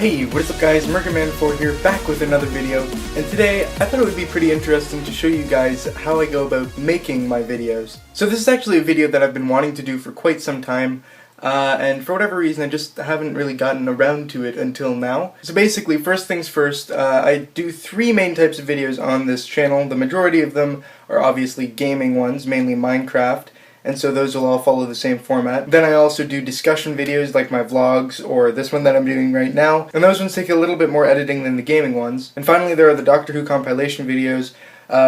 Hey, what is up guys, Murgaman4 here, back with another video, and today I thought it would be pretty interesting to show you guys how I go about making my videos. So this is actually a video that I've been wanting to do for quite some time, and for whatever reason I just haven't really gotten around to it until now. So basically, first things first, I do three main types of videos on this channel. The majority of them are obviously gaming ones, mainly Minecraft, and so those will all follow the same format. Then I also do discussion videos like my vlogs or this one that I'm doing right now, and those ones take a little bit more editing than the gaming ones. And finally there are the Doctor Who compilation videos,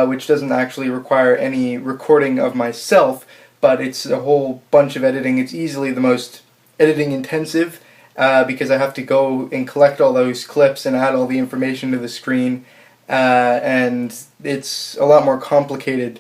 which doesn't actually require any recording of myself, but it's a whole bunch of editing. It's easily the most editing intensive because I have to go and collect all those clips and add all the information to the screen, and it's a lot more complicated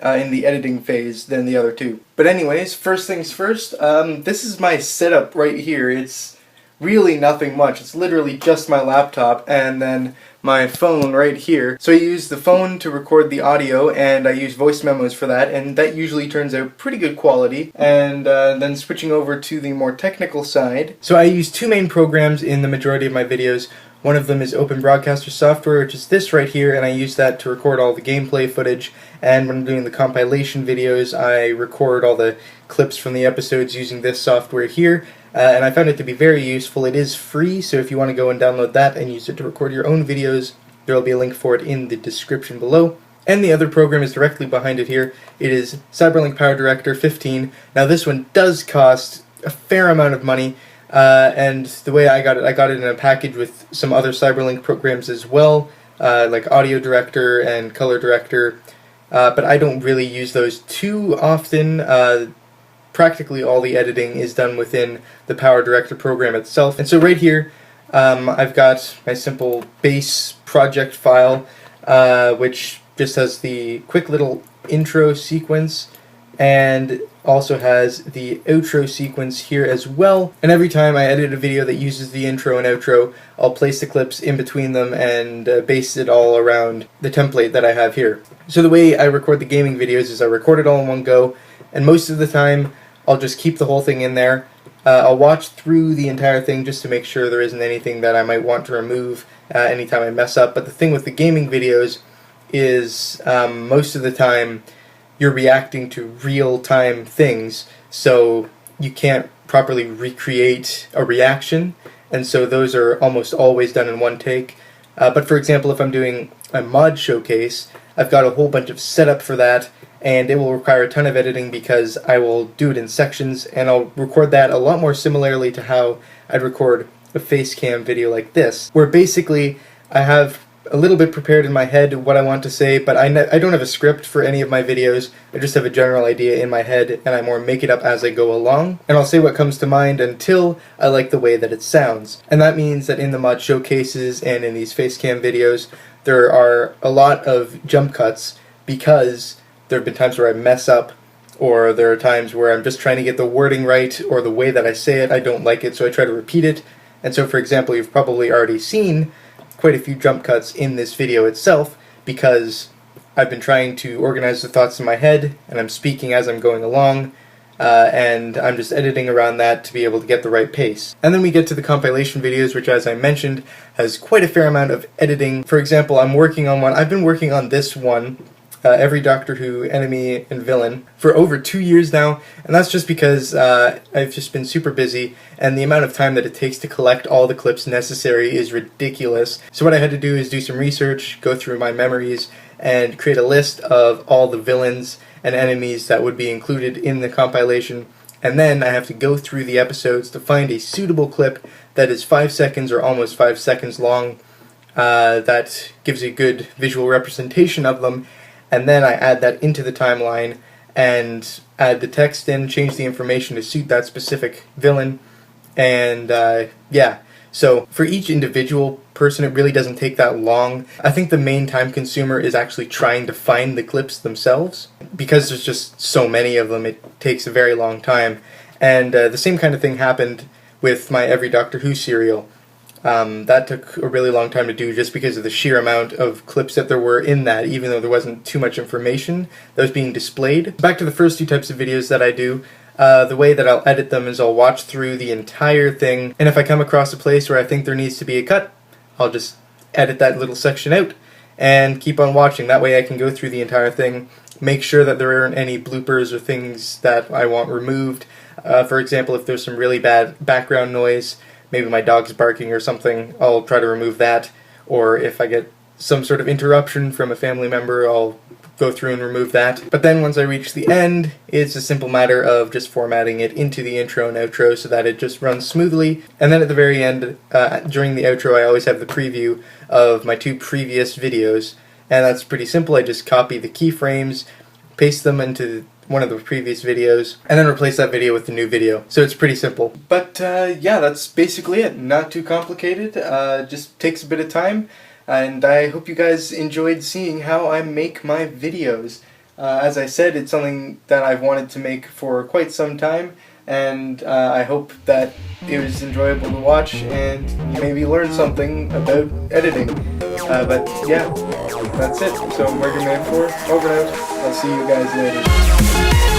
in the editing phase than the other two. But anyways, first things first, this is my setup right here. It's really nothing much. It's literally just my laptop and then my phone right here. So I use the phone to record the audio, and I use voice memos for that, and that usually turns out pretty good quality. And then switching over to the more technical side. So I use two main programs in the majority of my videos. One of them is Open Broadcaster Software, which is this right here, and I use that to record all the gameplay footage. And when I'm doing the compilation videos, I record all the clips from the episodes using this software here. And I found it to be very useful. It is free, so if you want to go and download that and use it to record your own videos, there will be a link for it in the description below. And the other program is directly behind it here. It is Cyberlink PowerDirector 15. Now this one does cost a fair amount of money. And the way I got it in a package with some other Cyberlink programs as well, like Audio Director and Color Director, but I don't really use those too often. Practically all the editing is done within the PowerDirector program itself. And so right here, I've got my simple base project file, which just has the quick little intro sequence, and also has the outro sequence here as well. And every time I edit a video that uses the intro and outro, I'll place the clips in between them and base it all around the template that I have here. So the way I record the gaming videos is I record it all in one go, and most of the time I'll just keep the whole thing in there. I'll watch through the entire thing just to make sure there isn't anything that I might want to remove anytime I mess up. But the thing with the gaming videos is most of the time you're reacting to real-time things, so you can't properly recreate a reaction, and so those are almost always done in one take. But for example, if I'm doing a mod showcase, I've got a whole bunch of setup for that, and it will require a ton of editing because I will do it in sections, and I'll record that a lot more similarly to how I'd record a face cam video like this, where basically I have a little bit prepared in my head what I want to say, but I don't have a script for any of my videos. I just have a general idea in my head, and I more make it up as I go along, and I'll say what comes to mind until I like the way that it sounds. And that means that in the mod showcases and in these facecam videos, there are a lot of jump cuts because there have been times where I mess up, or there are times where I'm just trying to get the wording right, or the way that I say it, I don't like it, so I try to repeat it. And so, for example, you've probably already seen quite a few jump cuts in this video itself because I've been trying to organize the thoughts in my head, and I'm speaking as I'm going along, and I'm just editing around that to be able to get the right pace. And then we get to the compilation videos, which, as I mentioned, has quite a fair amount of editing. For example, I'm working on one. I've been working on this one, every Doctor Who enemy and villain, for over 2 years now, and that's just because I've just been super busy, and the amount of time that it takes to collect all the clips necessary is ridiculous. So what I had to do is do some research, go through my memories, and create a list of all the villains and enemies that would be included in the compilation, and then I have to go through the episodes to find a suitable clip that is 5 seconds or almost 5 seconds long, that gives a good visual representation of them. And then I add that into the timeline and add the text in, change the information to suit that specific villain, and yeah. So for each individual person, it really doesn't take that long. I think the main time consumer is actually trying to find the clips themselves. Because there's just so many of them, it takes a very long time. And the same kind of thing happened with my Every Doctor Who serial. That took a really long time to do just because of the sheer amount of clips that there were in that, even though there wasn't too much information that was being displayed. Back to the first two types of videos that I do. The way that I'll edit them is I'll watch through the entire thing, and if I come across a place where I think there needs to be a cut, I'll just edit that little section out and keep on watching. That way I can go through the entire thing, make sure that there aren't any bloopers or things that I want removed. For example, if there's some really bad background noise, maybe my dog's barking or something, I'll try to remove that. Or if I get some sort of interruption from a family member, I'll go through and remove that. But then once I reach the end, it's a simple matter of just formatting it into the intro and outro so that it just runs smoothly. And then at the very end, during the outro, I always have the preview of my 2 previous videos, and that's pretty simple. I just copy the keyframes, paste them into one of the previous videos, and then replace that video with the new video. So it's pretty simple. But yeah, that's basically it. Not too complicated, just takes a bit of time. And I hope you guys enjoyed seeing how I make my videos. As I said, it's something that I've wanted to make for quite some time, and I hope that it was enjoyable to watch and you maybe learned something about editing. But yeah, that's it. So Murderman 4, over and out. I'll see you guys later.